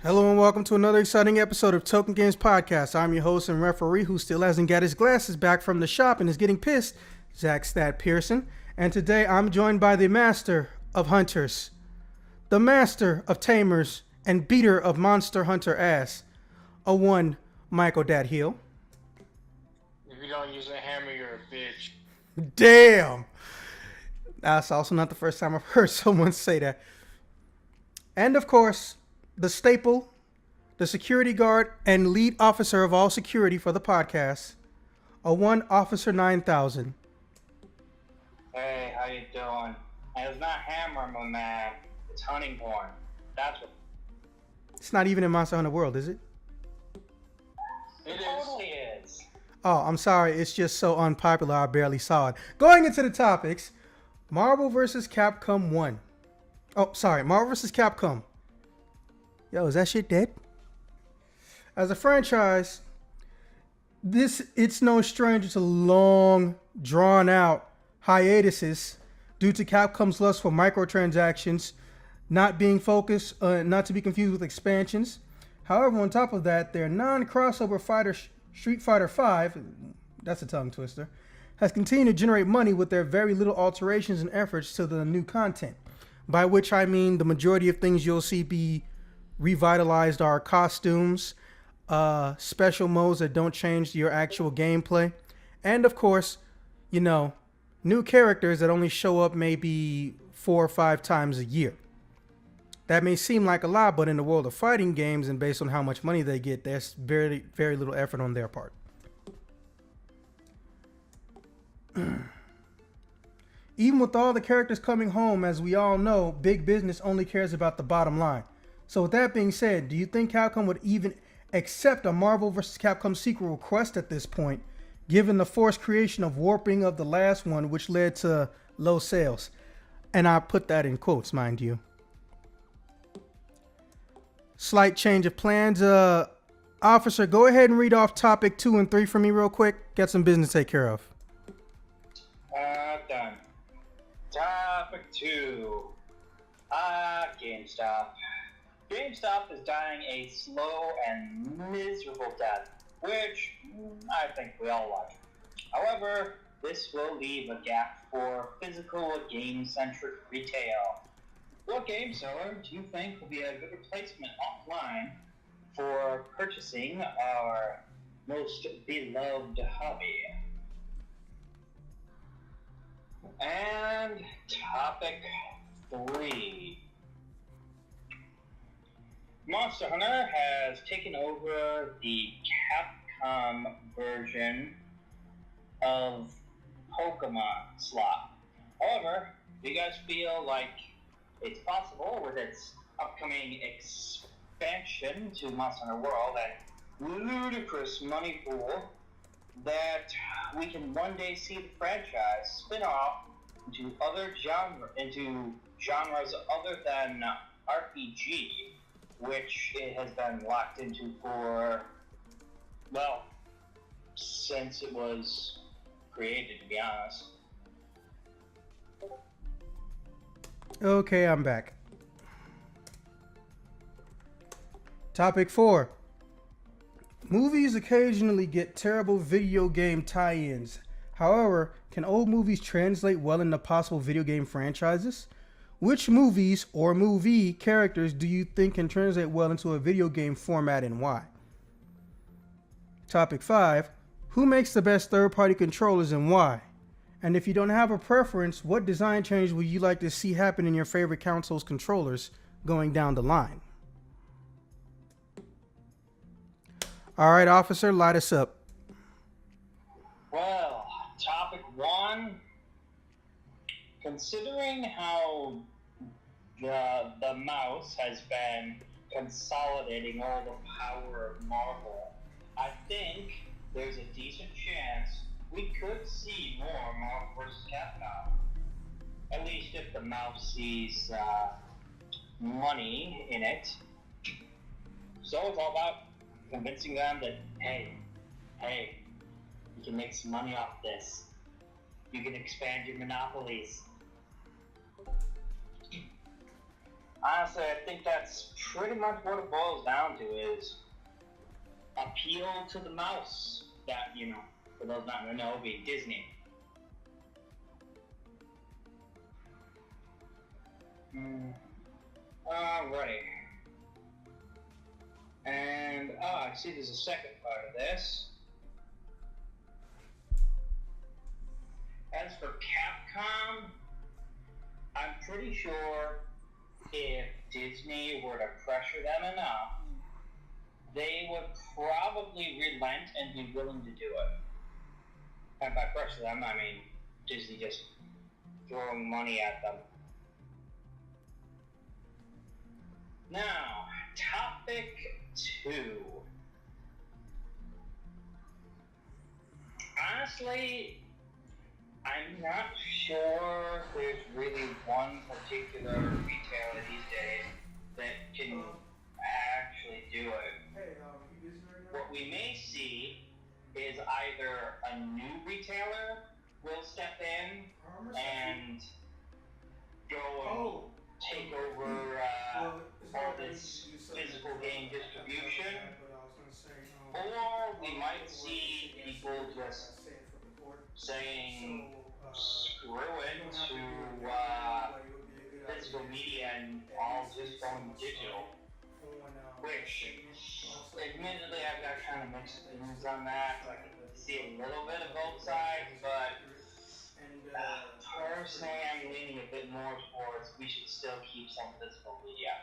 Hello and welcome to another exciting episode of Token Games Podcast. I'm your host and referee who still hasn't got his glasses back from the shop and is getting pissed, Zach Stat Pearson. And today I'm joined by the master of hunters, the master of tamers, and beater of monster hunter ass, a one Michael Dat Hill. If you don't use a hammer, you're a bitch. Damn! That's also not the first time I've heard someone say that. And of course, the staple, the security guard, and lead officer of all security for the podcast, a one Officer 9000. Hey, how you doing? And it's not hammer, my man. It's hunting horn. That's what It's not even in Monster Hunter World, is it? it totally is. Oh, I'm sorry. It's just so unpopular, I barely saw it. Going into the topics, Marvel vs. Capcom 1. Oh, sorry. Marvel vs. Capcom. Yo, is that shit dead? As a franchise, it's no stranger to long, drawn-out hiatuses due to Capcom's lust for microtransactions, not being focused, not to be confused with expansions. However, on top of that, their non-crossover fighter Street Fighter V, that's a tongue twister, has continued to generate money with their very little alterations and efforts to the new content. By which I mean the majority of things you'll see be revitalized are costumes, special modes that don't change your actual gameplay, and of course, new characters that only show up maybe 4 or 5 times a year. That may seem like a lot, but in the world of fighting games and based on how much money they get, there's very, very little effort on their part. Even with all the characters coming home, as we all know, big business only cares about the bottom line. So with that being said, do you think Capcom would even accept a Marvel vs. Capcom sequel request at this point, given the forced creation of warping of the last one, which led to low sales? And I put that in quotes, mind you. Slight change of plans. Officer, go ahead and read off topic 2 and 3 for me real quick. Got some business to take care of. Done. Topic 2. Gamestop. GameStop is dying a slow and miserable death, which I think we all like. However, this will leave a gap for physical game-centric retail. What game seller do you think will be a good replacement offline for purchasing our most beloved hobby? And topic 3. Monster Hunter has taken over the Capcom version of Pokemon slot. However, do you guys feel like it's possible with its upcoming expansion to Monster Hunter World and ludicrous money pool that we can one day see the franchise spin off into genres other than RPG, which it has been locked into for, well, since it was created, to be honest. Okay, I'm back. Topic 4. Movies occasionally get terrible video game tie-ins. However, can old movies translate well into possible video game franchises? Which movies or movie characters do you think can translate well into a video game format and why? Topic 5. Who makes the best third-party controllers and why? And if you don't have a preference, what design change would you like to see happen in your favorite console's controllers going down the line? All right, officer, light us up. Well, topic 1. Considering how the mouse has been consolidating all the power of Marvel, I think there's a decent chance we could see more Marvel vs. Capcom. At least if the mouse sees money in it. So it's all about convincing them that, hey, you can make some money off this. You can expand your monopolies. Honestly, I think that's pretty much what it boils down to is appeal to the mouse. That, you know, for those not gonna know, being Disney. Alrighty. And, I see there's a second part of this. As for Capcom, I'm pretty sure if Disney were to pressure them enough, they would probably relent and be willing to do it. And by pressure them, I mean Disney just throwing money at them. Now, topic 2. Honestly, I'm not sure there's really one particular retailer these days that can actually do it. What we may see is either a new retailer will step in and go and take over all this physical game distribution, or we might see people just saying screw it to physical media and all just going digital, which admittedly I've got kind of mixed opinions on that. I can see a little bit of both sides, but personally I'm leaning a bit more towards we should still keep some physical media.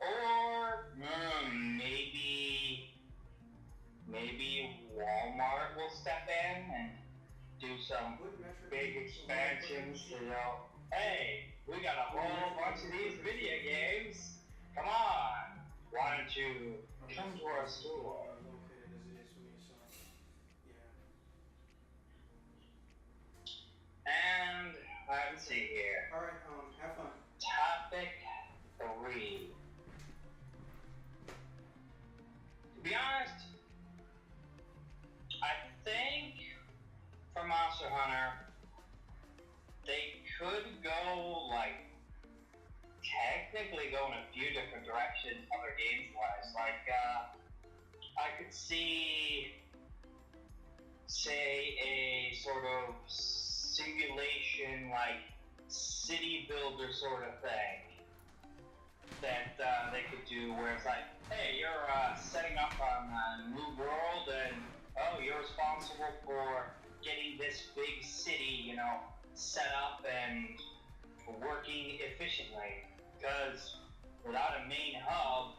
Or maybe Walmart will step in and do some big expansions, you know. Hey, we got a whole bunch of these video games. Come on, why don't you come to our store? And let's see here. All right, have fun. Topic 3. To be honest, I think for Monster Hunter, they could go, like, technically go in a few different directions other games-wise. Like, I could see, say, a sort of simulation, like, city builder sort of thing that they could do where it's like, hey, you're setting up on a new world and, oh, you're responsible for getting this big city, you know, set up and working efficiently. Because without a main hub,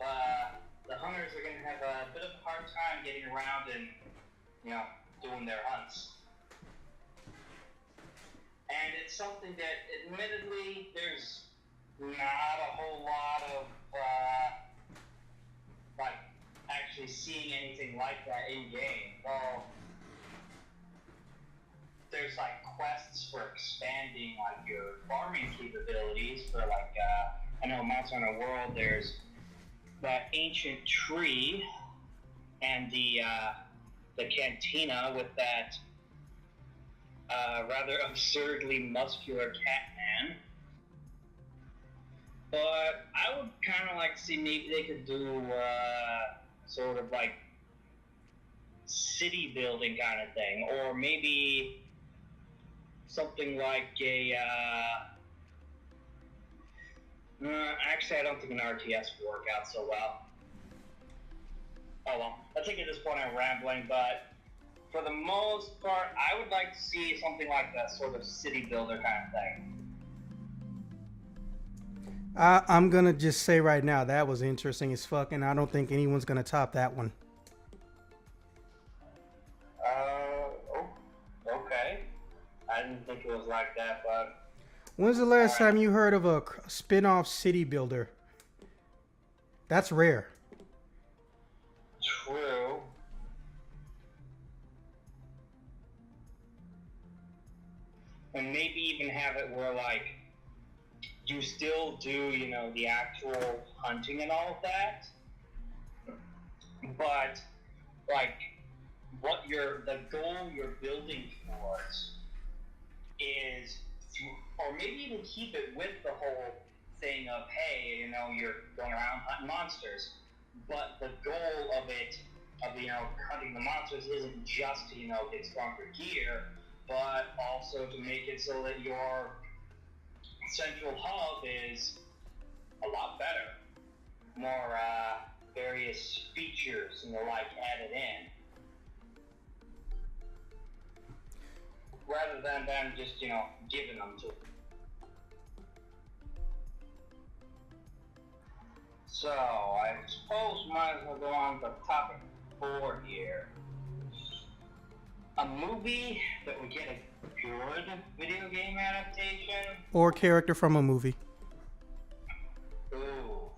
the hunters are going to have a bit of a hard time getting around and, you know, doing their hunts. And it's something that, admittedly, there's not a whole lot of, like, actually seeing anything like that in-game. Well, there's, like, quests for expanding, like, your farming capabilities for, like, I know Monster Hunter World, there's that ancient tree and the cantina with that rather absurdly muscular cat man. But I would kind of like to see maybe they could do sort of like city building kind of thing, or maybe something like a actually I don't think an RTS would work out so well. Oh well, I think at this point I'm rambling, but for the most part I would like to see something like that sort of city builder kind of thing. I'm gonna just say right now that was interesting as fuck, and I don't think anyone's gonna top that one. Okay. I didn't think it was like that, but When's the last time you heard of a spin-off city builder? That's rare. true. And maybe even have it where, like, you still do, you know, the actual hunting and all of that, but, like, the goal you're building towards is, or maybe even keep it with the whole thing of, hey, you know, you're going around hunting monsters, but the goal of it, of, you know, hunting the monsters isn't just to, you know, get stronger gear, but also to make it so that your central hub is a lot better. More various features and the like added in. Rather than them just, you know, giving them to. So, I suppose we might as well go on to topic 4 here. A movie that would get a good video game adaptation. Or character from a movie. Ooh.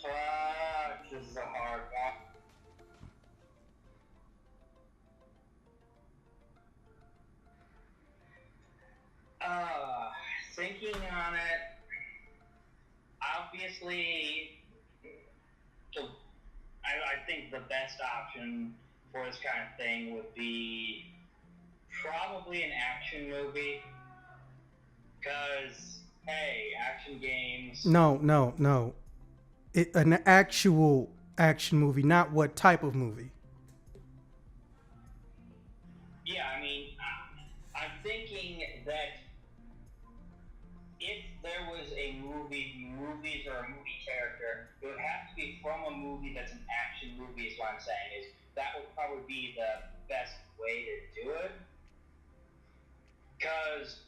Fuck, this is a hard one. Thinking on it, obviously, I think the best option for this kind of thing would be probably an action movie. Because, hey, action games. No. An actual action movie, not what type of movie. Yeah, I mean, I'm thinking that if there was a movies or a movie character, it would have to be from a movie that's an action movie, is what I'm saying. Is that would probably be the best way to do it. Because,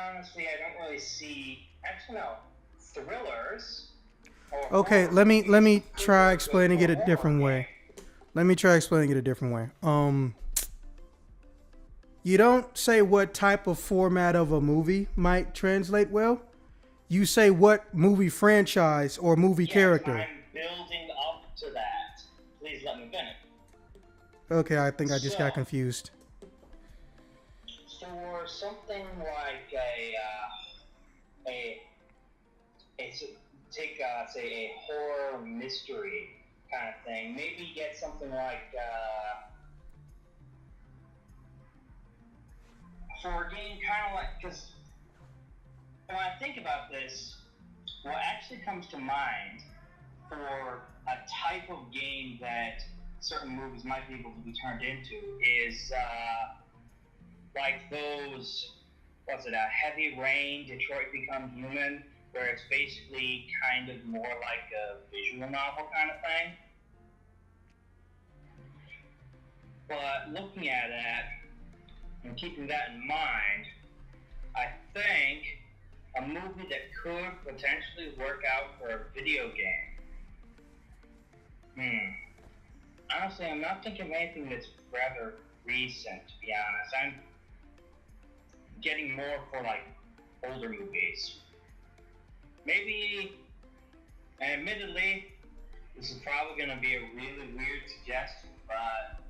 honestly, I don't really see, actually no, thrillers. Okay, let me try explaining it a different way. You don't say what type of format of a movie might translate well. You say what movie franchise or movie character. I'm building up to that. Please let me finish. Okay, I think I just got confused. For something like say a horror mystery kind of thing, maybe get something like for a game kind of like, because when I think about this, what actually comes to mind for a type of game that certain movies might be able to be turned into is like those, Heavy Rain, Detroit Become Human, where it's basically kind of more like a visual novel kind of thing. But looking at that and keeping that in mind, I think a movie that could potentially work out for a video game. Honestly, I'm not thinking of anything that's rather recent, to be honest. I'm getting more for like older movies. Maybe, and admittedly, this is probably going to be a really weird suggestion, but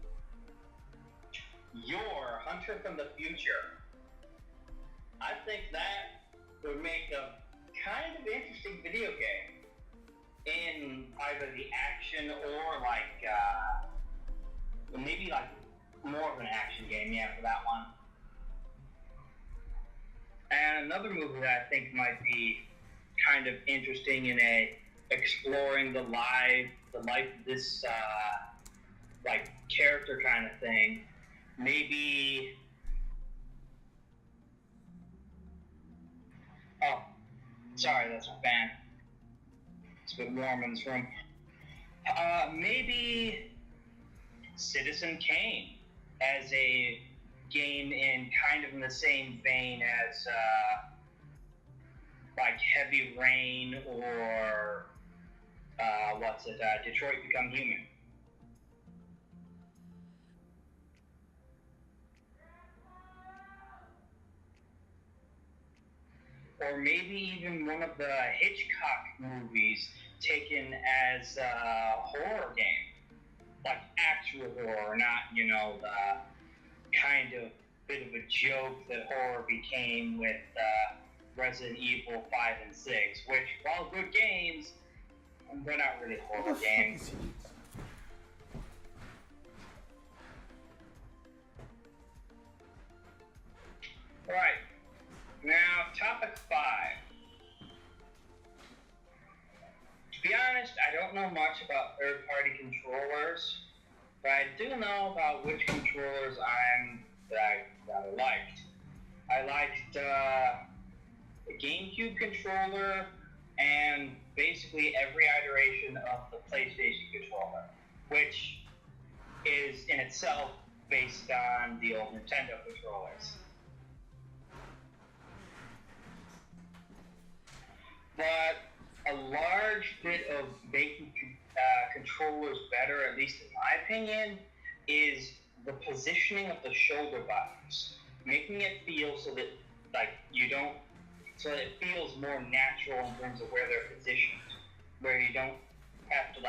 your Hunter from the Future, I think that would make a kind of interesting video game in either the action or like, maybe like more of an action game, for that one. And another movie that I think might be kind of interesting in exploring the life of this like character kind of thing. Maybe. Oh, sorry, that's my fan. It's a bit warm in this room. Maybe Citizen Kane as a game in kind of in the same vein as like Heavy Rain or Detroit Become Human. Or maybe even one of the Hitchcock movies taken as a horror game. Like actual horror, not, the kind of bit of a joke that horror became with Resident Evil 5 and 6, which, while good games, they're not really horror games. know much about third-party controllers, but I do know about which controllers that I liked. I liked the GameCube controller and basically every iteration of the PlayStation controller, which is in itself based on the old Nintendo controllers. But a large bit of making controllers better, at least in my opinion, is the positioning of the shoulder buttons, making it feel so that so that it feels more natural in terms of where they're positioned, where you don't have to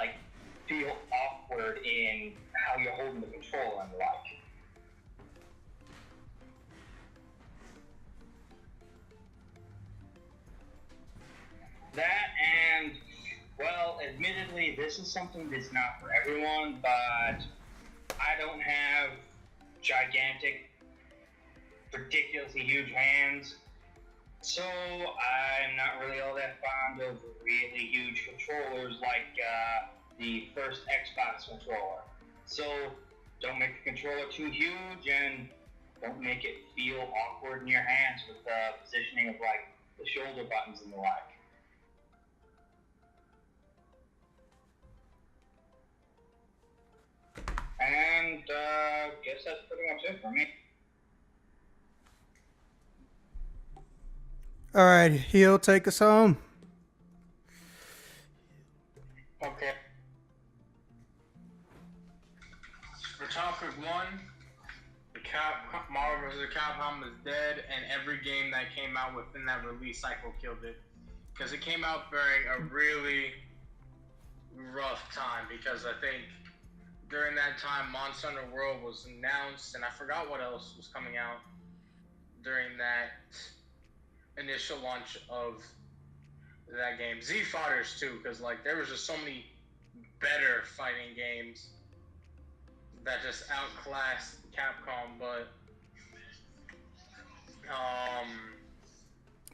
feel awkward in how you're holding the controller and the like. That and, well, admittedly, this is something that's not for everyone, but I don't have gigantic, ridiculously huge hands, so I'm not really all that fond of really huge controllers like the first Xbox controller. So don't make the controller too huge and don't make it feel awkward in your hands with the positioning of the shoulder buttons and the like. And guess that's pretty much it for me. All right, he'll take us home. Okay. For topic 1, Marvel vs. Capcom is dead, and every game that came out within that release cycle killed it. Because it came out during a really rough time, because I think during that time Monster Hunter World was announced, and I forgot what else was coming out during that initial launch of that game. Z Fighters too, because there was just so many better fighting games that just outclassed Capcom. But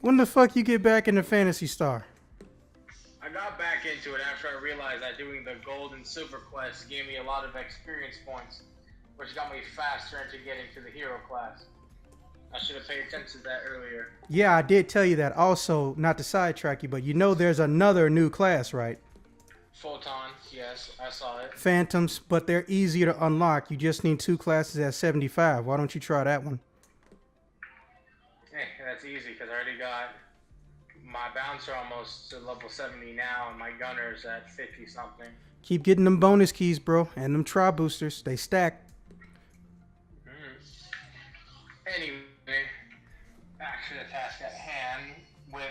when the fuck you get back into Phantasy Star? I got back into it after I realized that doing the gold and silver quests gave me a lot of experience points, which got me faster into getting to the hero class. I should have paid attention to that earlier. Yeah, I did tell you that. Also, not to sidetrack you, but there's another new class, right? Photons, yes, I saw it. Phantoms, but they're easier to unlock. You just need 2 classes at 75. Why don't you try that one? Hey, that's easy because I already got my bouncer almost to level 70 now, and my gunner's at 50 something. Keep getting them bonus keys, bro, and them tri boosters. They stack. Anyway, back to the task at hand. With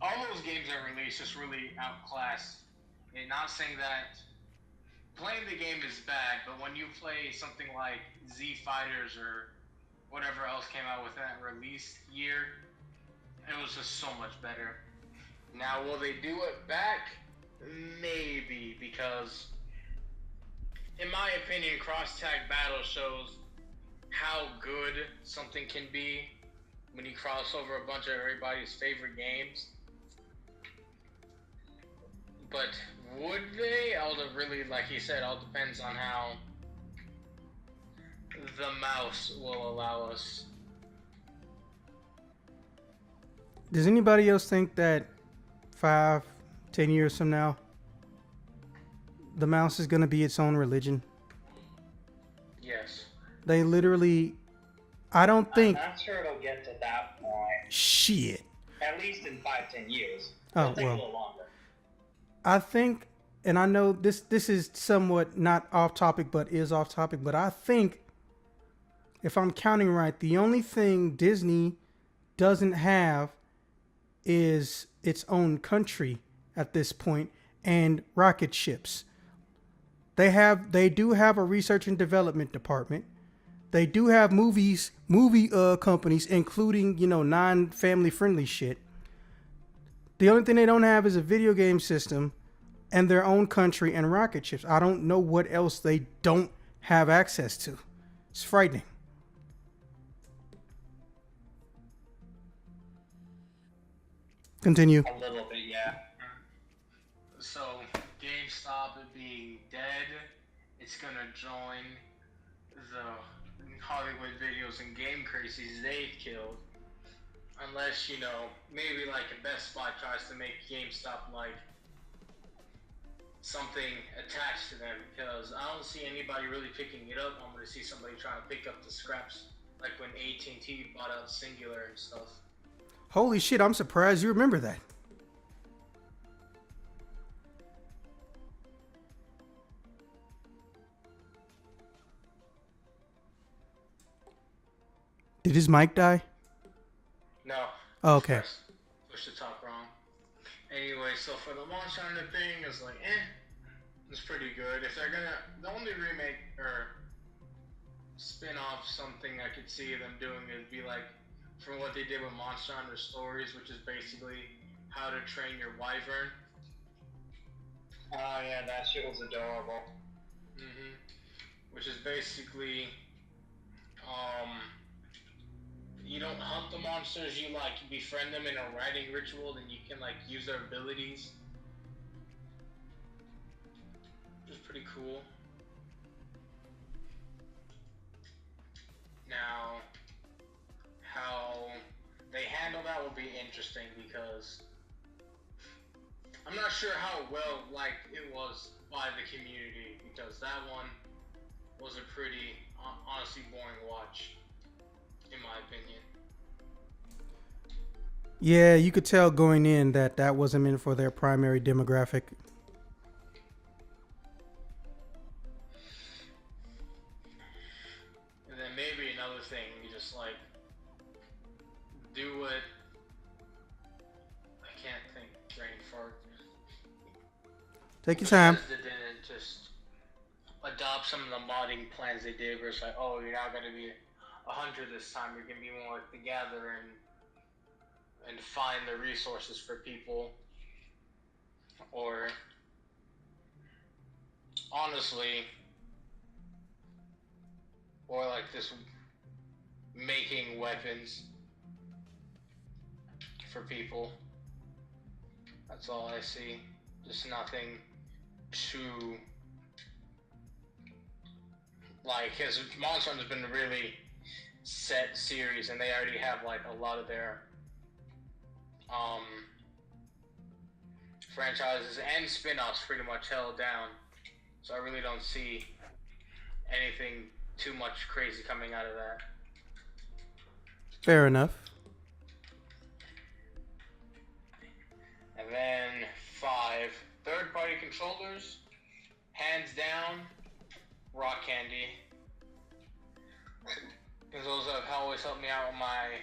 all those games that released, just really outclassed. And not saying that playing the game is bad, but when you play something like Z Fighters or whatever else came out within that release year, it was just so much better. Now, will they do it back? Maybe, because in my opinion, cross-tag battle shows how good something can be when you cross over a bunch of everybody's favorite games. But would they? Really, like he said, all depends on how the mouse will allow us. Does anybody else think that 5, 10 years from now, the mouse is going to be its own religion? Yes. They literally, I don't think. I'm not sure it'll get to that point. Shit. At least in 5-10 years. Oh, It'll take well. a little longer. I think, and I know this is somewhat not off topic, but is off topic, but I think, if I'm counting right, the only thing Disney doesn't have is its own country at this point, and rocket ships. They do have a research and development department. They do have movie companies, including, non-family friendly shit. The only thing they don't have is a video game system and their own country and rocket ships. I don't know what else they don't have access to. It's frightening. Continue. A little bit, yeah. So, Gamestop being dead, it's gonna join the Hollywood Videos and Game Crazies they've killed. Unless, you know, maybe like a Best Buy tries to make GameStop like something attached to them, because I don't see anybody really picking it up. I'm gonna see somebody trying to pick up the scraps, like when AT&T bought out Singular and stuff. Holy shit, I'm surprised you remember that. Did his mic die? No. Oh, okay. Push the top wrong. Anyway, so for the Monster Hunter thing, it's like, it's pretty good. If they're gonna, the only remake or spin-off something I could see them doing would be like, from what they did with Monster Hunter Stories, which is basically how to train your wyvern. Oh yeah, that shit was adorable. Which is basically, you don't hunt the monsters, you like befriend them in a riding ritual, then you can like use their abilities. Which is pretty cool. Now, how they handle that will be interesting, because I'm not sure how well liked it was by the community, because that one was a pretty honestly boring watch, in my opinion. Yeah, you could tell going in that that wasn't meant for their primary demographic. And then maybe another thing, you just like do what I can't think, brain fart. Take your time. They didn't just adopt some of the modding plans they did, where it's like, oh, you're not gonna be 100 this time, you're gonna be more like the gather and find the resources for people. Or honestly, or like this making weapons for people. That's all I see. Just nothing too like, his Monster Hunter's been a really set series, and they already have like a lot of their franchises and spin-offs pretty much held down, so I really don't see anything too much crazy coming out of that. Fair enough. And then 5 third-party controllers, hands down, rock candy, because those have always helped me out with my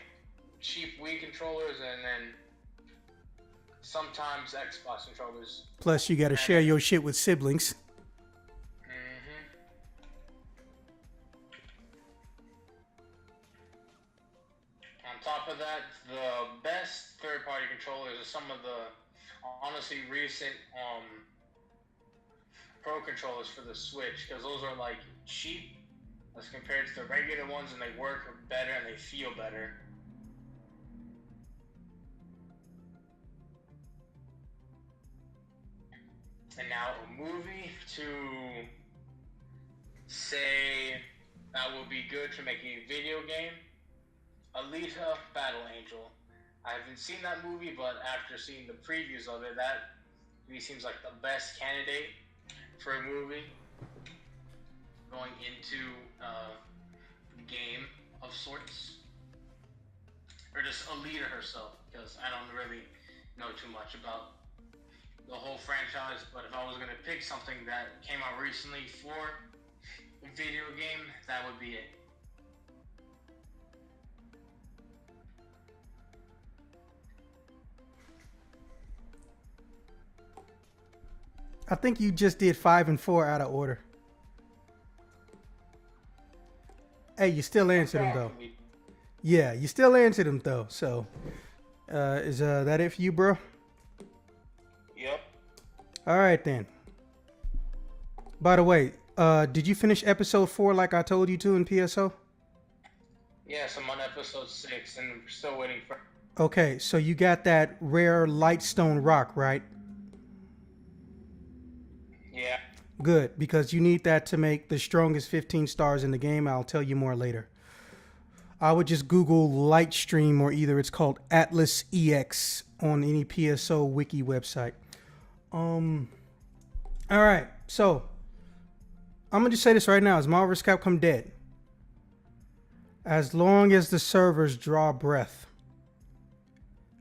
cheap Wii controllers, and then sometimes Xbox controllers. Plus, you got to share your shit with siblings. On top of that, the best third-party controllers are some of the honestly recent Pro controllers for the Switch, because those are like cheap as compared to the regular ones, and they work better and they feel better. And now a movie to say that would be good to make a video game. Alita Battle Angel. I haven't seen that movie, but after seeing the previews of it, that movie seems like the best candidate for a movie going into a game of sorts. Or just Alita herself, because I don't really know too much about the whole franchise, but if I was going to pick something that came out recently for a video game, that would be it. I think you just did 5 and 4 out of order. Hey, you still answered them though. Yeah, you still answered them though. So, is that it for you, bro? Yep. All right then. By the way, did you finish episode 4 like I told you to in PSO? Yes, I'm on episode 6 and we're still waiting for... Okay, so you got that rare lightstone rock, right? Yeah. Good, because you need that to make the strongest 15 stars in the game. I'll tell you more later. I would just Google Lightstream, or either it's called Atlas EX on any PSO wiki website. All right, so I'm gonna just say this right now: is Marvel vs. Capcom dead? As long as the servers draw breath,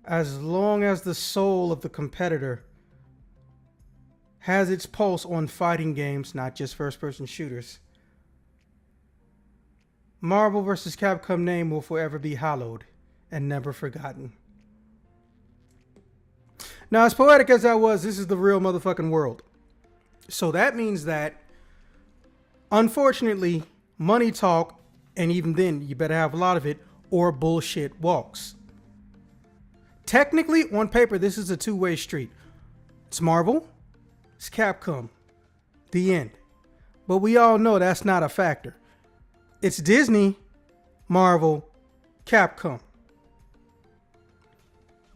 as long as the soul of the competitor has its pulse on fighting games, not just first-person shooters, Marvel vs. Capcom name will forever be hallowed and never forgotten. Now, as poetic as that was, this is the real motherfucking world. So that means that, unfortunately, money talk, and even then, you better have a lot of it, or bullshit walks. Technically, on paper, this is a two-way street. It's Marvel, it's Capcom. The end. But we all know that's not a factor. It's Disney, Marvel, Capcom.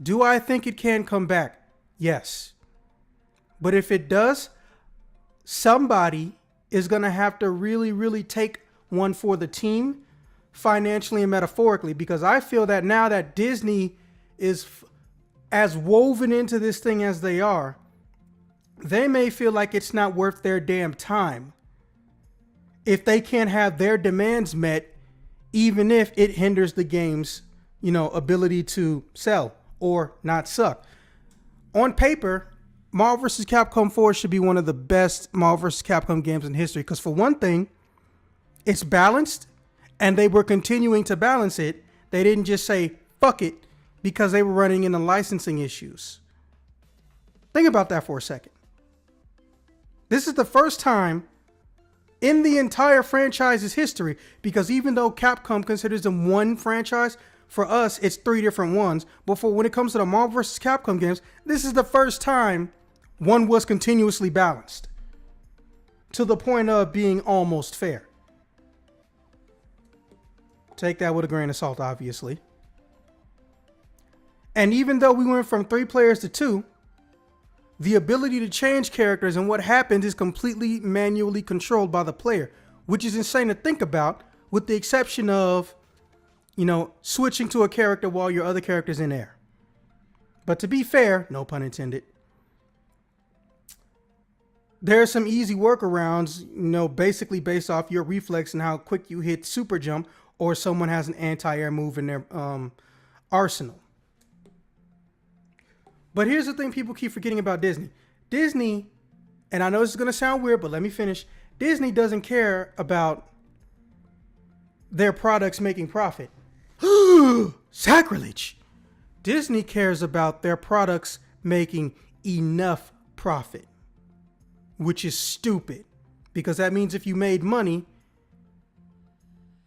Do I think it can come back? Yes. But if it does, somebody is going to have to really, really take one for the team, financially and metaphorically, because I feel that now that Disney is as woven into this thing as they are, they may feel like it's not worth their damn time if they can't have their demands met, even if it hinders the game's, ability to sell or not suck. On paper, Marvel vs. Capcom 4 should be one of the best Marvel vs. Capcom games in history, because for one thing, it's balanced, and they were continuing to balance it. They didn't just say, fuck it, because they were running into licensing issues. Think about that for a second. This is the first time in the entire franchise's history, because even though Capcom considers them one franchise, for us, it's three different ones. But for when it comes to the Marvel vs. Capcom games, this is the first time one was continuously balanced to the point of being almost fair. Take that with a grain of salt, obviously. And even though we went from 3 players to 2, the ability to change characters and what happens is completely manually controlled by the player, which is insane to think about, with the exception of, switching to a character while your other character's in air. But to be fair, no pun intended, there are some easy workarounds, basically based off your reflex and how quick you hit super jump, or someone has an anti-air move in their arsenal. But here's the thing people keep forgetting about Disney. Disney, and I know this is going to sound weird, but let me finish. Disney doesn't care about their products making profit. Sacrilege. Disney cares about their products making enough profit, which is stupid, because that means if you made money,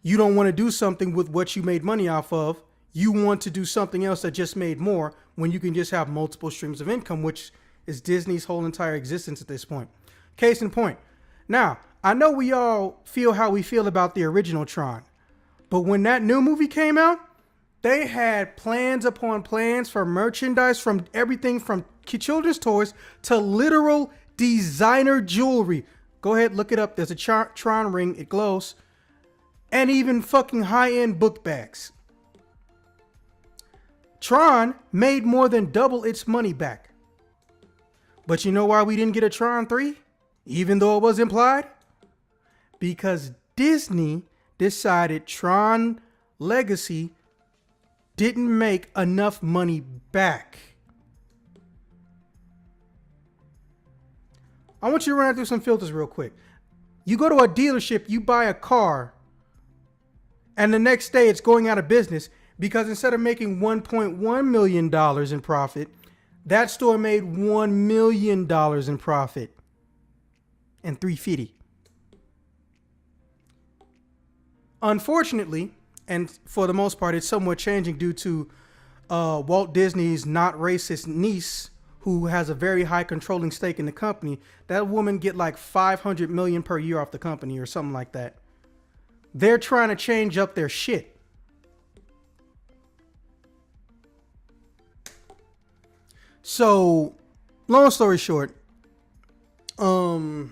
you don't want to do something with what you made money off of. You want to do something else that just made more, when you can just have multiple streams of income, which is Disney's whole entire existence at this point. Case in point. Now, I know we all feel how we feel about the original Tron, but when that new movie came out, they had plans upon plans for merchandise, from everything from children's toys to literal designer jewelry. Go ahead, look it up. There's a Tron ring. It glows. And even fucking high-end book bags. Tron made more than double its money back. But you know why we didn't get a Tron 3? Even though it was implied? Because Disney decided Tron Legacy didn't make enough money back. I want you to run through some filters real quick. You go to a dealership, you buy a car, and the next day it's going out of business, because instead of making $1.1 million in profit, that store made $1 million in profit and $350. Unfortunately, and for the most part, it's somewhat changing due to Walt Disney's not racist niece, who has a very high controlling stake in the company. That woman get like $500 million per year off the company or something like that. They're trying to change up their shit. So, long story short, I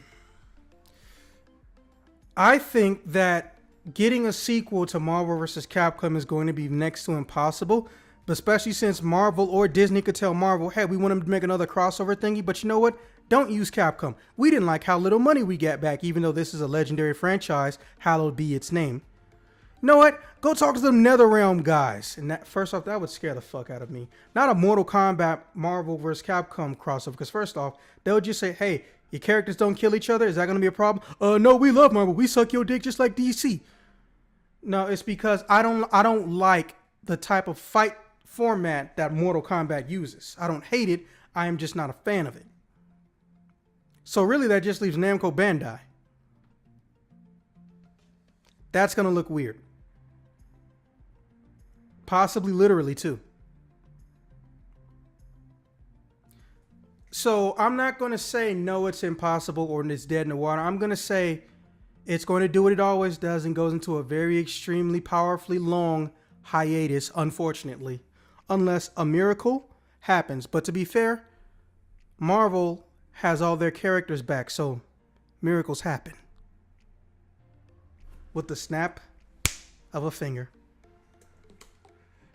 think that getting a sequel to Marvel vs. Capcom is going to be next to impossible, but especially since Marvel or Disney could tell Marvel, hey, we want them to make another crossover thingy, but you know what? Don't use Capcom. We didn't like how little money we get back, even though this is a legendary franchise, hallowed be its name. You know what? Go talk to the NetherRealm guys. And that, first off, that would scare the fuck out of me. Not a Mortal Kombat Marvel vs. Capcom crossover, because first off, they'll just say, hey, your characters don't kill each other. Is that going to be a problem? No, we love Marvel. We suck your dick just like DC. No, it's because I don't like the type of fight format that Mortal Kombat uses. I don't hate it. I am just not a fan of it. So really, that just leaves Namco Bandai. That's going to look weird. Possibly literally, too. So I'm not going to say, no, it's impossible or it's dead in the water. I'm going to say it's going to do what it always does and goes into a very extremely powerfully long hiatus, unfortunately. Unless a miracle happens. But to be fair, Marvel has all their characters back, so miracles happen. With the snap of a finger.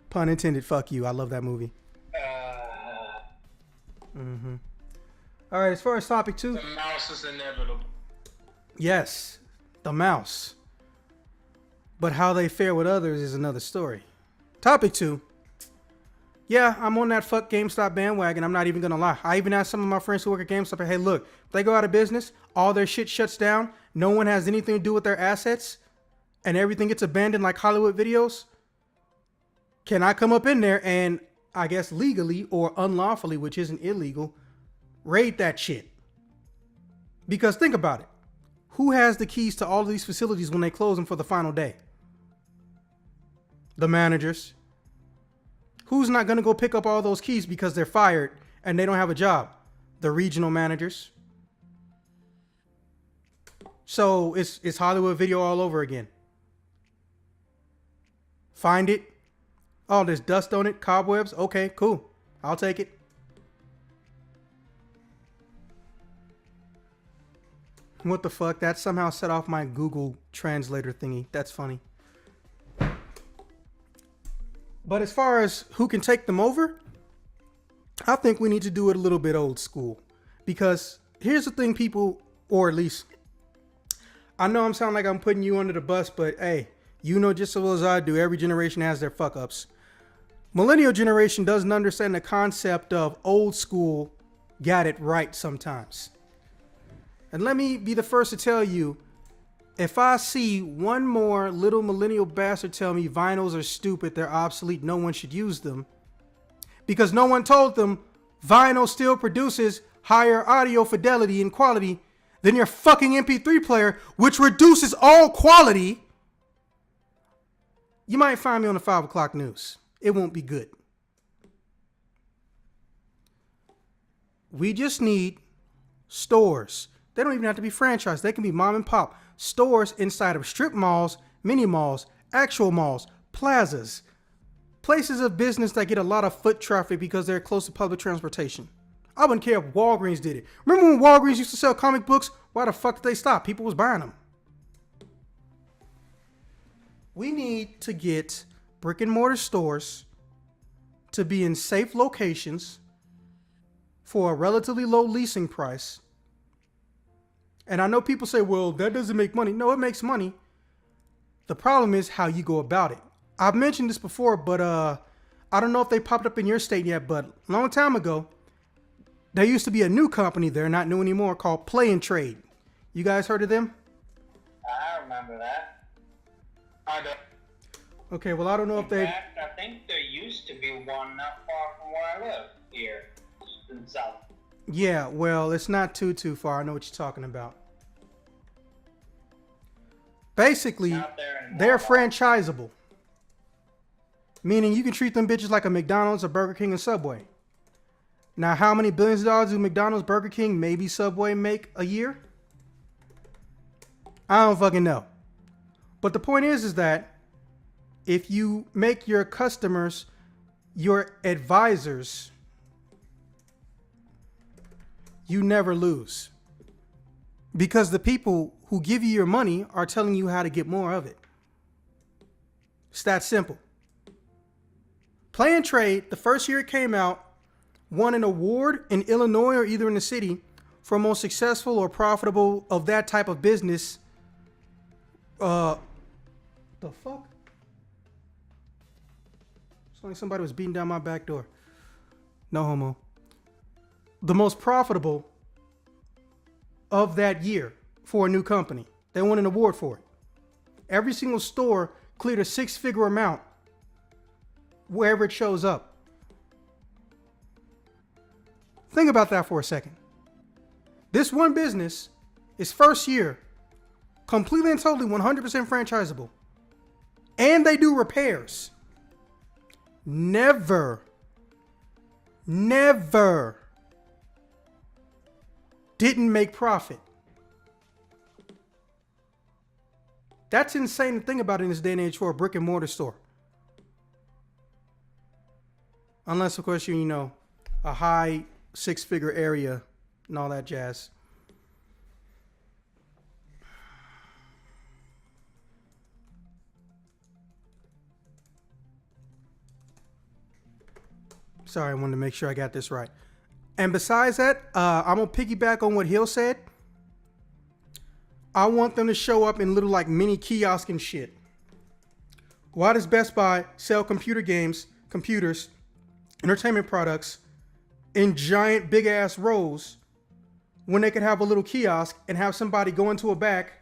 Pun intended, fuck you. I love that movie. All right, as far as topic 2. The mouse is inevitable. Yes, the mouse. But how they fare with others is another story. Topic 2. Yeah, I'm on that fuck GameStop bandwagon. I'm not even going to lie. I even asked some of my friends who work at GameStop, hey, look, if they go out of business, all their shit shuts down, no one has anything to do with their assets, and everything gets abandoned like Hollywood videos, can I come up in there and, I guess legally or unlawfully, which isn't illegal, raid that shit? Because think about it. Who has the keys to all of these facilities when they close them for the final day? The managers. Who's not going to go pick up all those keys because they're fired and they don't have a job? The regional managers. So it's Hollywood video all over again. Find it. Oh, there's dust on it, cobwebs. Okay, cool. I'll take it. What the fuck? That somehow set off my Google translator thingy. That's funny. But as far as who can take them over, I think we need to do it a little bit old school. Because here's the thing, people, or at least, I know I'm sounding like I'm putting you under the bus, but hey, you know just as well as I do, every generation has their fuck-ups. Millennial generation doesn't understand the concept of old school got it right sometimes. And let me be the first to tell you, if I see one more little millennial bastard tell me vinyls are stupid, they're obsolete, no one should use them, because no one told them vinyl still produces higher audio fidelity and quality than your fucking MP3 player, which reduces all quality, you might find me on the 5 o'clock news. It won't be good. We just need stores. They don't even have to be franchised. They can be mom and pop. Stores inside of strip malls, mini malls, actual malls, plazas, places of business that get a lot of foot traffic because they're close to public transportation. I wouldn't care if Walgreens did it. Remember when Walgreens used to sell comic books? Why the fuck did they stop? People was buying them. We need to get brick and mortar stores to be in safe locations for a relatively low leasing price. And I know people say, well, that doesn't make money. No, it makes money. The problem is how you go about it. I've mentioned this before, but I don't know if they popped up in your state yet, but a long time ago, there used to be a new company there, not new anymore, called Play and Trade. You guys heard of them? I remember that. I don't. Okay, well, I don't know if they... In fact, I think there used to be one not far from where I live here in the south. Yeah, well, it's not too far. I know what you're talking about. Basically, they're franchisable. Meaning you can treat them bitches like a McDonald's, a Burger King, and Subway. Now, how many billions of dollars do McDonald's, Burger King, maybe Subway make a year? I don't fucking know. But the point is that if you make your customers your advisors, you never lose. Because the people who give you your money are telling you how to get more of it. It's that simple. Play and Trade, the first year it came out, won an award in Illinois or either in the city for most successful or profitable of that type of business. The fuck? It's like somebody was beating down my back door. No homo. The most profitable of that year for a new company. They won an award for it. Every single store cleared a 6-figure amount wherever it shows up. Think about that for a second. This one business is first year, completely and totally 100% franchisable. And they do repairs. Never didn't make profit. That's insane to think about in this day and age for a brick and mortar store. Unless, of course, you know, a high 6-figure area and all that jazz. Sorry, I wanted to make sure I got this right. And besides that, I'm going to piggyback on what Hill said. I want them to show up in little like mini kiosk and shit. Why does Best Buy sell computers, entertainment products in giant big ass rows when they could have a little kiosk and have somebody go into a back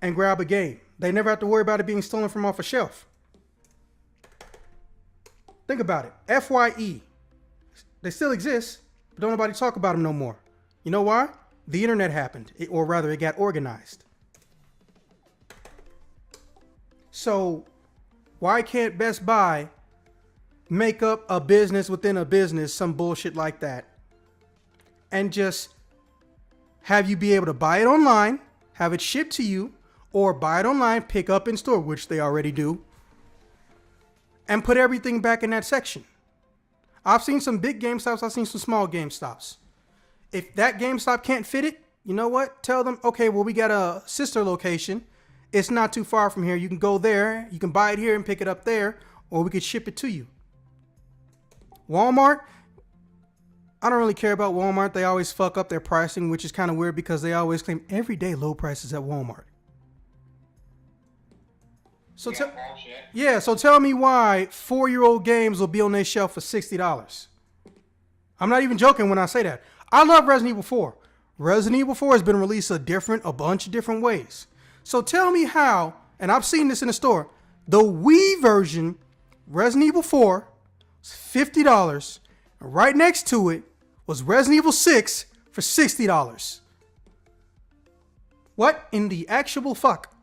and grab a game? They never have to worry about it being stolen from off a shelf. Think about it. FYE. They still exist, but don't nobody talk about them no more. You know why? The internet happened, or rather it got organized. So why can't Best Buy make up a business within a business, some bullshit like that, and just have you be able to buy it online, have it shipped to you, or buy it online, pick up in store, which they already do, and put everything back in that section? I've seen some big GameStops, I've seen some small GameStops. If that GameStop can't fit it, you know what? Tell them, okay, well, we got a sister location. It's not too far from here. You can go there. You can buy it here and pick it up there, or we could ship it to you. Walmart, I don't really care about Walmart. They always fuck up their pricing, which is kind of weird because they always claim everyday low prices at Walmart. So so tell me why 4-year-old games will be on their shelf for $60. I'm not even joking when I say that. I love Resident Evil 4. Resident Evil 4 has been released a bunch of different ways. So tell me how, and I've seen this in the store, the Wii version, Resident Evil 4, was $50, and right next to it was Resident Evil 6 for $60. What in the actual fuck?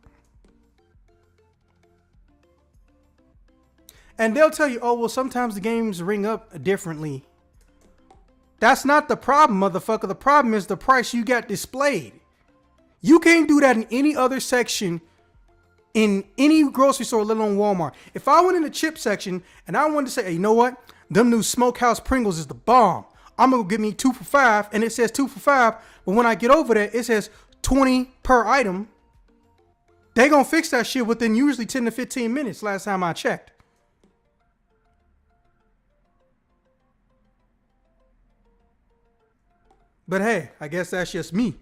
And they'll tell you, oh, well, sometimes the games ring up differently. That's not the problem, motherfucker. The problem is the price you got displayed. You can't do that in any other section in any grocery store, let alone Walmart. If I went in the chip section and I wanted to say, hey, you know what? Them new Smokehouse Pringles is the bomb. I'm going to give me 2 for $5, and it says 2 for $5. But when I get over there, it says 20 per item. They going to fix that shit within usually 10 to 15 minutes last time I checked. But hey, I guess that's just me.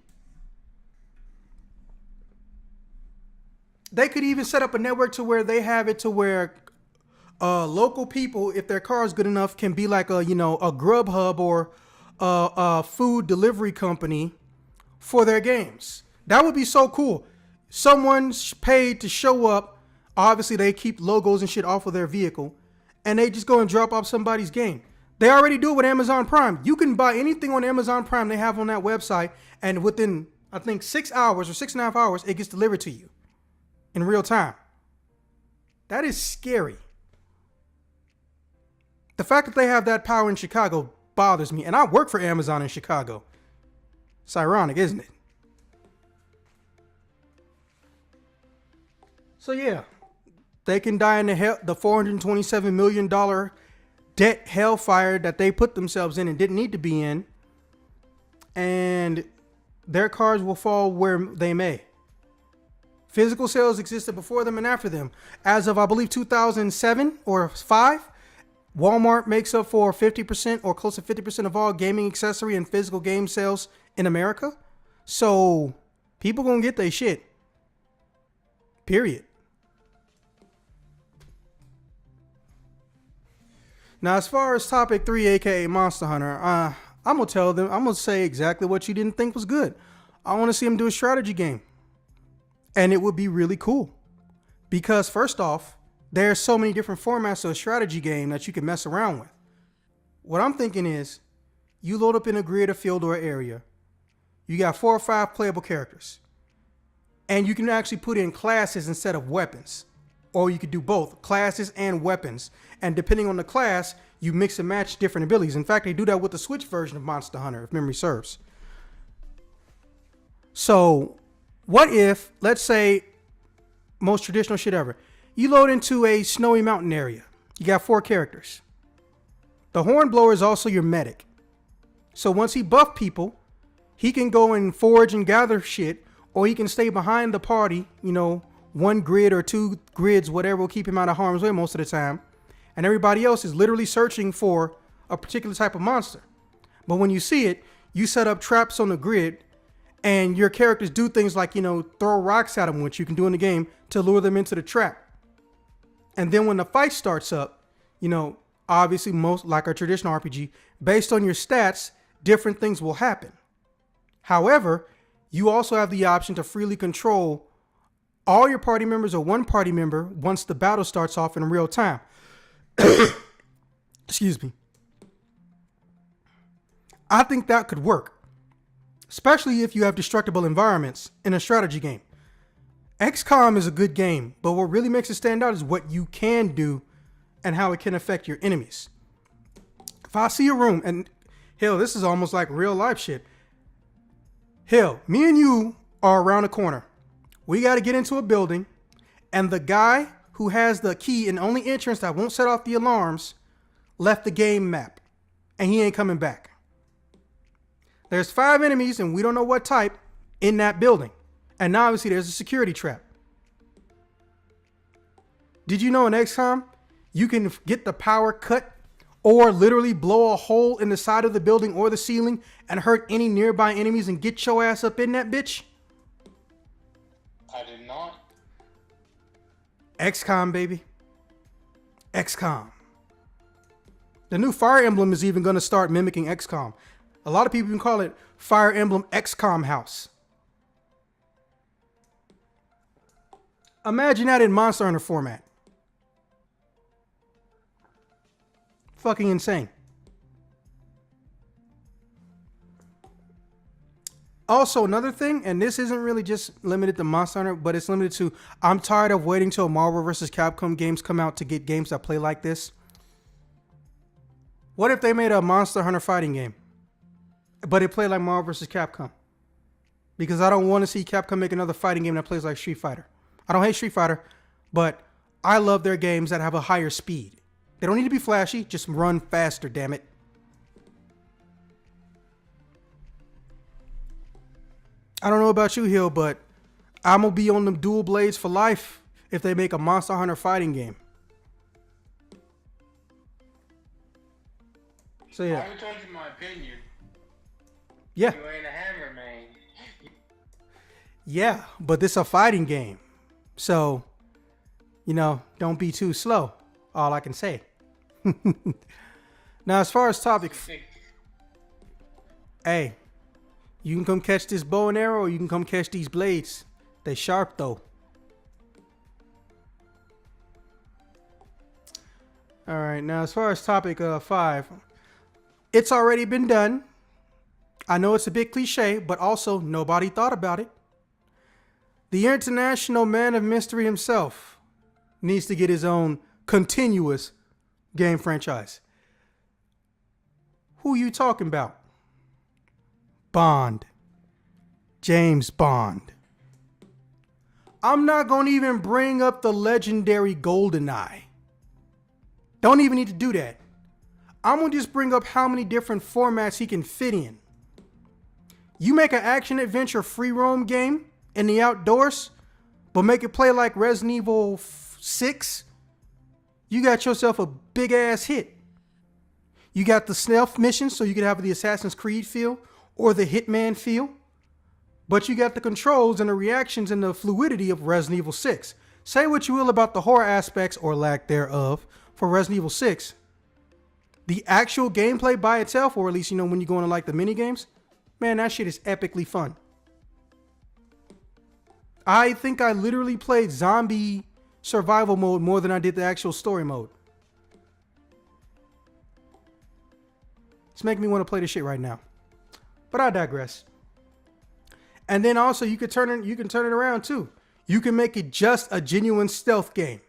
They could even set up a network to where they have it to where local people, if their car is good enough, can be like a Grubhub or a food delivery company for their games. That would be so cool. Someone's paid to show up. Obviously, they keep logos and shit off of their vehicle, and they just go and drop off somebody's game. They already do it with Amazon Prime. You can buy anything on Amazon Prime they have on that website, and within, I think, 6 hours or 6.5 hours, it gets delivered to you in real time. That is scary. The fact that they have that power in Chicago bothers me, and I work for Amazon in Chicago. It's ironic, isn't it? So yeah, they can die in the $427 million debt hellfire that they put themselves in and didn't need to be in. And their cards will fall where they may. Physical sales existed before them and after them. As of, I believe, 2007 or 5, Walmart makes up for 50% or close to 50% of all gaming accessory and physical game sales in America. So people gonna get their shit. Period. Now, as far as topic 3, aka Monster Hunter, I'm gonna say exactly what you didn't think was good. I want to see him do a strategy game. And it would be really cool. Because first off, there's so many different formats of a strategy game that you can mess around with. What I'm thinking is, you load up in a grid, a field, or an area. You got 4 or 5 playable characters. And you can actually put in classes instead of weapons. Or you could do both, classes and weapons. And depending on the class, you mix and match different abilities. In fact, they do that with the Switch version of Monster Hunter, if memory serves. So, what if, let's say, most traditional shit ever, you load into a snowy mountain area. You got 4 characters. The Hornblower is also your medic. So once he buffed people, he can go and forage and gather shit, or he can stay behind the party, 1 grid or 2 grids, whatever will keep him out of harm's way most of the time. And everybody else is literally searching for a particular type of monster. But when you see it, you set up traps on the grid, and your characters do things like, throw rocks at them, which you can do in the game, to lure them into the trap. And then when the fight starts up, obviously most like a traditional RPG, based on your stats, different things will happen. However, you also have the option to freely control all your party members or one party member once the battle starts off in real time. Excuse me. I think that could work, especially if you have destructible environments in a strategy game. XCOM is a good game, but what really makes it stand out is what you can do and how it can affect your enemies. If I see a room, and hell, this is almost like real life shit. Hell, me and you are around the corner. We got to get into a building, and the guy who has the key and only entrance that won't set off the alarms left the game map, and he ain't coming back. There's 5 enemies, and we don't know what type, in that building. And now obviously there's a security trap. Did you know in XCOM, you can get the power cut or literally blow a hole in the side of the building or the ceiling and hurt any nearby enemies and get your ass up in that bitch? I did not. XCOM, baby. XCOM. The new Fire Emblem is even going to start mimicking XCOM. A lot of people even call it Fire Emblem XCOM House. Imagine that in Monster Hunter format. Fucking insane. Also, another thing, and this isn't really just limited to Monster Hunter, but it's limited to, I'm tired of waiting till Marvel vs. Capcom games come out to get games that play like this. What if they made a Monster Hunter fighting game, but it played like Marvel vs. Capcom? Because I don't want to see Capcom make another fighting game that plays like Street Fighter. I don't hate Street Fighter, but I love their games that have a higher speed. They don't need to be flashy, just run faster, damn it. I don't know about you, Hill, but I'm going to be on them dual blades for life if they make a Monster Hunter fighting game. So yeah. I already told you my opinion. Yeah. You ain't a hammer, man. Yeah, but this is a fighting game. So, don't be too slow. All I can say. Now, as far as topics, hey, you can come catch this bow and arrow, or you can come catch these blades. They sharp though. All right, now as far as topic 5, it's already been done. I know it's a bit cliche, but also nobody thought about it. The international man of mystery himself needs to get his own continuous game franchise. Who you talking about? Bond. James Bond. I'm not going to even bring up the legendary GoldenEye. Don't even need to do that. I'm going to just bring up how many different formats he can fit in. You make an action adventure free roam game in the outdoors, but make it play like Resident Evil 6, you got yourself a big ass hit. You got the stealth missions, so you can have the Assassin's Creed feel or the Hitman feel, but you got the controls and the reactions and the fluidity of Resident Evil 6. Say what you will about the horror aspects or lack thereof for Resident Evil 6. The actual gameplay by itself, or at least, when you go into like the mini games, man, that shit is epically fun. I think I literally played zombie survival mode more than I did the actual story mode. It's making me want to play this shit right now. But I digress. And then also you can turn it around too. You can make it just a genuine stealth game.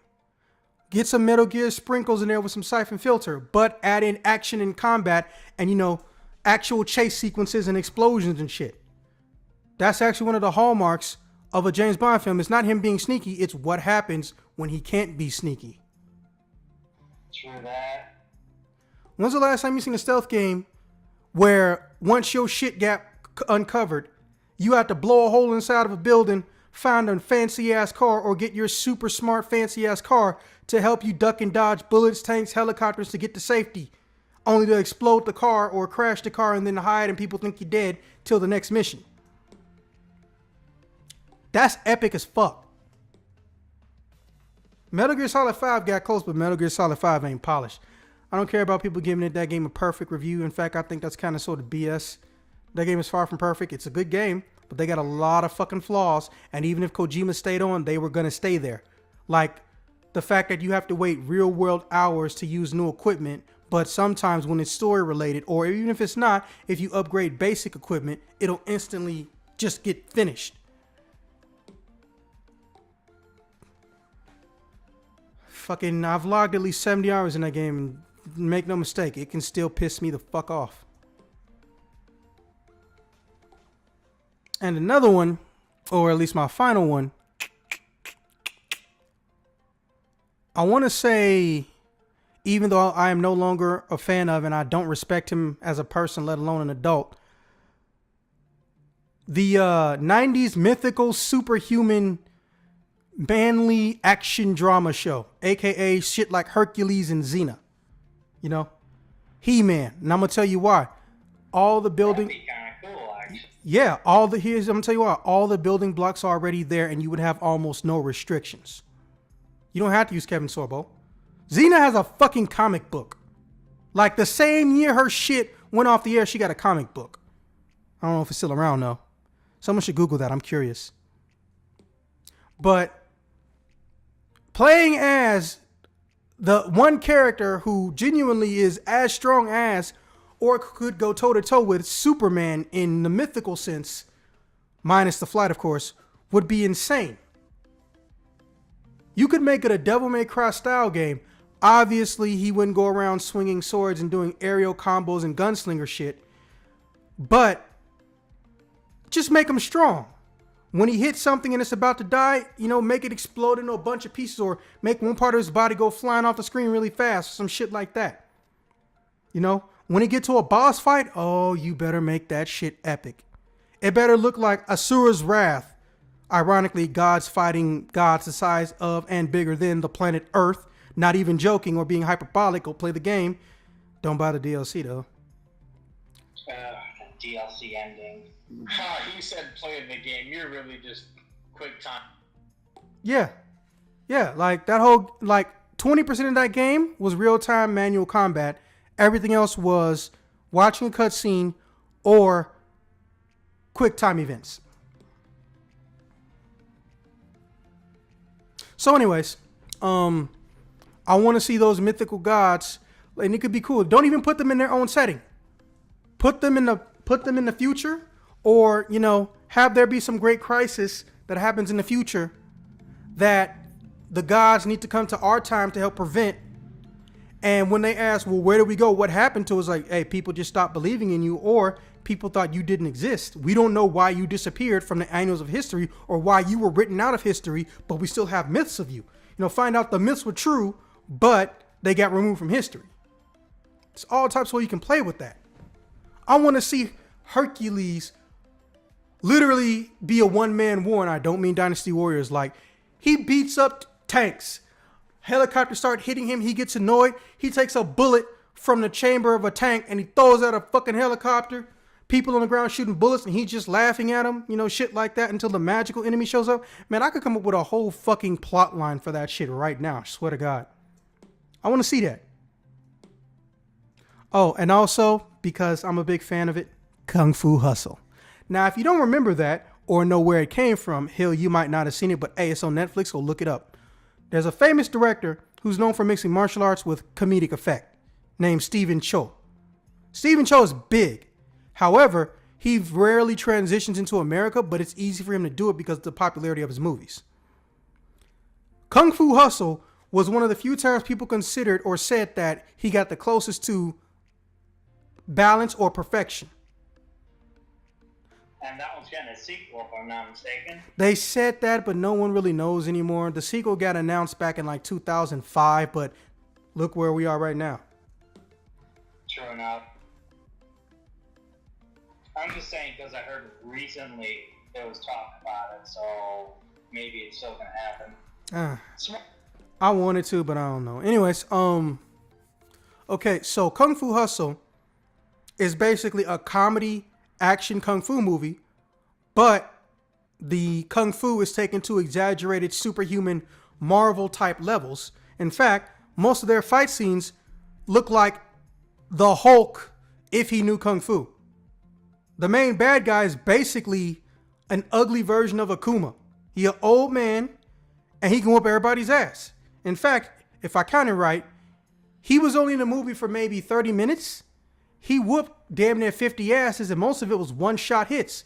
Get some Metal Gear sprinkles in there with some Siphon Filter, but add in action and combat and, actual chase sequences and explosions and shit. That's actually one of the hallmarks of a James Bond film. It's not him being sneaky, it's what happens when he can't be sneaky. True that. When's the last time you seen a stealth game where once your shit got uncovered, you had to blow a hole inside of a building, find a fancy ass car, or get your super smart fancy ass car to help you duck and dodge bullets, tanks, helicopters to get to safety, only to explode the car or crash the car and then hide and people think you're dead till the next mission. That's epic as fuck. Metal Gear Solid 5 got close, but Metal Gear Solid 5 ain't polished. I don't care about people giving that game a perfect review. In fact, I think that's kind of sort of BS. That game is far from perfect. It's a good game, but they got a lot of fucking flaws. And even if Kojima stayed on, they were going to stay there. Like the fact that you have to wait real world hours to use new equipment, but sometimes when it's story related, or even if it's not, if you upgrade basic equipment, it'll instantly just get finished. Fucking, I've logged at least 70 hours in that game, and make no mistake, it can still piss me the fuck off. And another one, or at least my final one, I want to say, even though I am no longer a fan of and I don't respect him as a person, let alone an adult, the 90s mythical superhuman manly action drama show, aka shit like Hercules and Xena, He-Man. And I'm gonna tell you why. All the building, That'd be kind of cool, actually. yeah, I'm gonna tell you why. All the building blocks are already there, and you would have almost no restrictions. You don't have to use Kevin Sorbo. Xena has a fucking comic book. Like the same year her shit went off the air, she got a comic book. I don't know if it's still around though. Someone should Google that. I'm curious. But playing as the one character who genuinely is as strong as or could go toe-to-toe with Superman in the mythical sense, minus the flight, of course, would be insane. You could make it a Devil May Cry style game. Obviously, he wouldn't go around swinging swords and doing aerial combos and gunslinger shit, but just make him strong. When he hits something and it's about to die, make it explode into a bunch of pieces, or make one part of his body go flying off the screen really fast, some shit like that. When he get to a boss fight, oh, you better make that shit epic. It better look like Asura's Wrath. Ironically, gods fighting gods the size of and bigger than the planet Earth. Not even joking or being hyperbolic. Go play the game. Don't buy the DLC though. The DLC ending. He said play the game. You're really just quick time. Yeah. Like that whole 20% of that game was real time manual combat. Everything else was watching a cutscene or quick time events. So anyways, I want to see those mythical gods, and it could be cool. Don't even put them in their own setting. Put them in the future, or have there be some great crisis that happens in the future that the gods need to come to our time to help prevent. And when they ask, well, where do we go? What happened to us? Like, hey, people just stopped believing in you, or people thought you didn't exist. We don't know why you disappeared from the annals of history or why you were written out of history, but we still have myths of you. Find out the myths were true, but they got removed from history. It's all types of ways you can play with that. I want to see Hercules literally be a one-man war, and I don't mean Dynasty Warriors. Like, he beats up tanks. Helicopters start hitting him. He gets annoyed. He takes a bullet from the chamber of a tank and he throws out a fucking helicopter. People on the ground shooting bullets and he's just laughing at them. You know, shit like that until the magical enemy shows up. Man, I could come up with a whole fucking plot line for that shit right now. I swear to God. I want to see that. Oh, and also, because I'm a big fan of it, Kung Fu Hustle. Now, if you don't remember that or know where it came from, hell, you might not have seen it, but hey, it's on Netflix, so look it up. There's a famous director who's known for mixing martial arts with comedic effect named Stephen Chow. Stephen Chow is big. However, he rarely transitions into America, but it's easy for him to do it because of the popularity of his movies. Kung Fu Hustle was one of the few times people considered or said that he got the closest to balance or perfection. And that one's getting a sequel, if I'm not mistaken. They said that, but no one really knows anymore. The sequel got announced back in like 2005, but look where we are right now. True enough. I'm just saying because I heard recently there was talk about it, so maybe it's still gonna happen. I wanted to, but I don't know. Anyways, okay, so Kung Fu Hustle is basically a comedy action kung fu movie, but the kung fu is taken to exaggerated superhuman Marvel type levels. In fact, most of their fight scenes look like the Hulk if he knew kung fu. The main bad guy is basically an ugly version of Akuma. He an old man and he can whoop everybody's ass. In fact, if I counted right, he was only in the movie for maybe 30 minutes. He whooped damn near 50 asses and most of it was one-shot hits.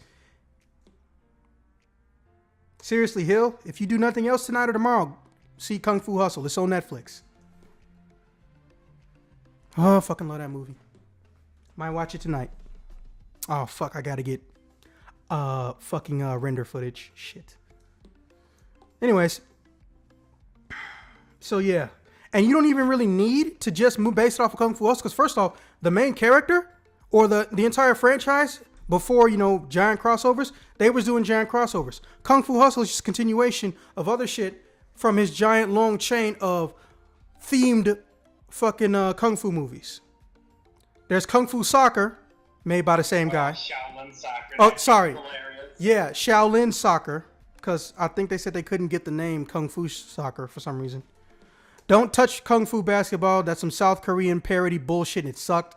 Seriously, Hill, if you do nothing else tonight or tomorrow, see Kung Fu Hustle. It's on Netflix. Oh, I fucking love that movie. Might watch it tonight. Oh, fuck, I gotta get fucking render footage. Shit. Anyways. So, yeah. And you don't even really need to just move based off of Kung Fu Hustle. Because first off, the main character or the entire franchise before, you know, giant crossovers, they was doing giant crossovers. Kung Fu Hustle is just a continuation of other shit from his giant long chain of themed fucking Kung Fu movies. There's Kung Fu Soccer, made by the same guy. Shaolin Soccer. Oh, sorry. Hilarious. Yeah, Shaolin Soccer. Because I think they said they couldn't get the name Kung Fu Soccer for some reason. Don't touch Kung Fu Basketball. That's some South Korean parody bullshit and it sucked.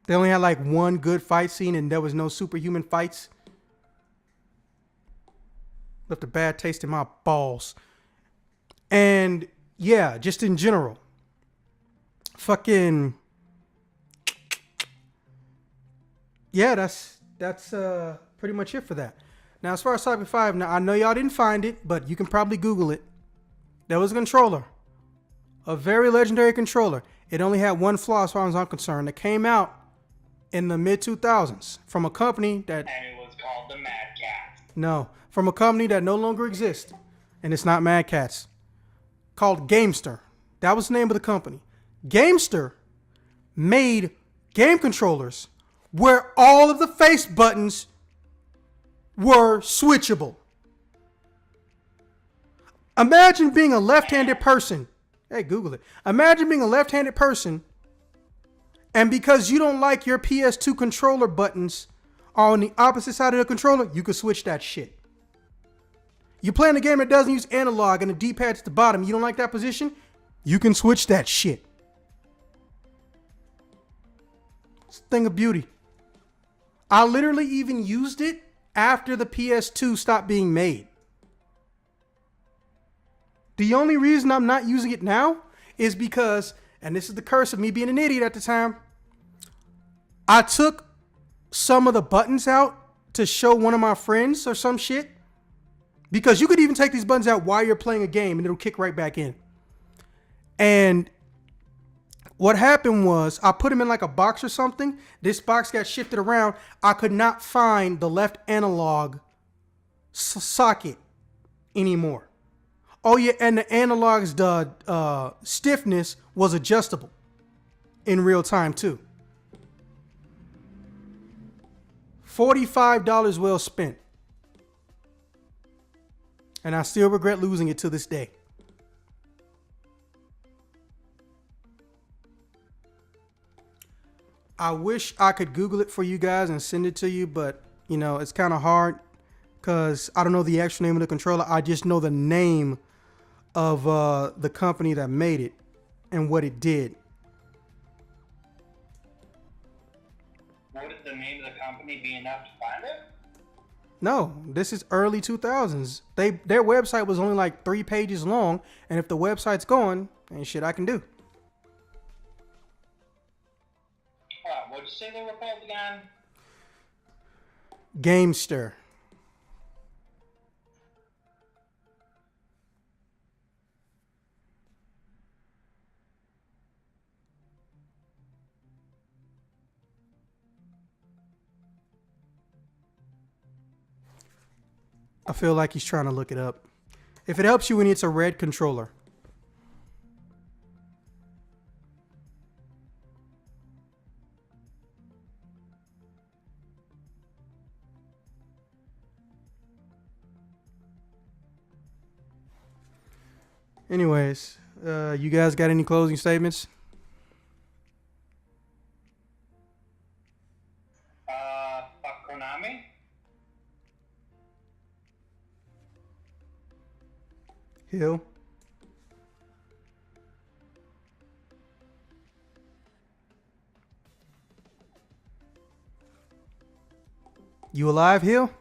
They only had like one good fight scene and there was no superhuman fights. Left a bad taste in my balls. And yeah, just in general. Fucking... Yeah, that's pretty much it for that. Now, as far as Cyber 5, now I know y'all didn't find it, but you can probably Google it. There was a controller. A very legendary controller. It only had one flaw as far as I'm concerned. It came out in the mid-2000s from a company that... And it was called the Mad Cat. No, from a company that no longer exists. And it's not Mad Cats. Called Gamester. That was the name of the company. Gamester made game controllers where all of the face buttons were switchable. Imagine being a left-handed person. Hey, Google it. Imagine being a left-handed person, and because you don't like your PS2 controller buttons are on the opposite side of the controller, you could switch that shit. You're playing a game that doesn't use analog and the D-pad's at the bottom. You don't like that position? You can switch that shit. It's a thing of beauty. I literally even used it after the PS2 stopped being made. The only reason I'm not using it now is because, and this is the curse of me being an idiot at the time, I took some of the buttons out to show one of my friends or some shit. Because you could even take these buttons out while you're playing a game and it'll kick right back in. And what happened was I put them in like a box or something. This box got shifted around. I could not find the left analog socket anymore. Oh yeah, and the analog's stiffness was adjustable in real time too. $45 well spent. And I still regret losing it to this day. I wish I could Google it for you guys and send it to you, but you know, it's kind of hard because I don't know the actual name of the controller. I just know the name of the company that made it and what it did. Would the name of the company be enough to find it? No, this is early 2000s. Their website was only like 3 pages long, and if the website's gone, ain't shit I can do. What did you say they were called again? Gamester. I feel like he's trying to look it up. If it helps you, it's a red controller. Anyways, you guys got any closing statements? Fuck Konami? Hill? You alive, Hill?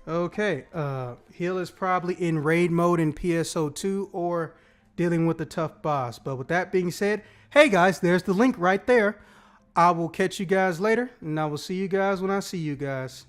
Okay, Hill is probably in raid mode in PSO2 or dealing with the tough boss. But with that being said, hey guys, there's the link right there. I will catch you guys later, and I will see you guys when I see you guys.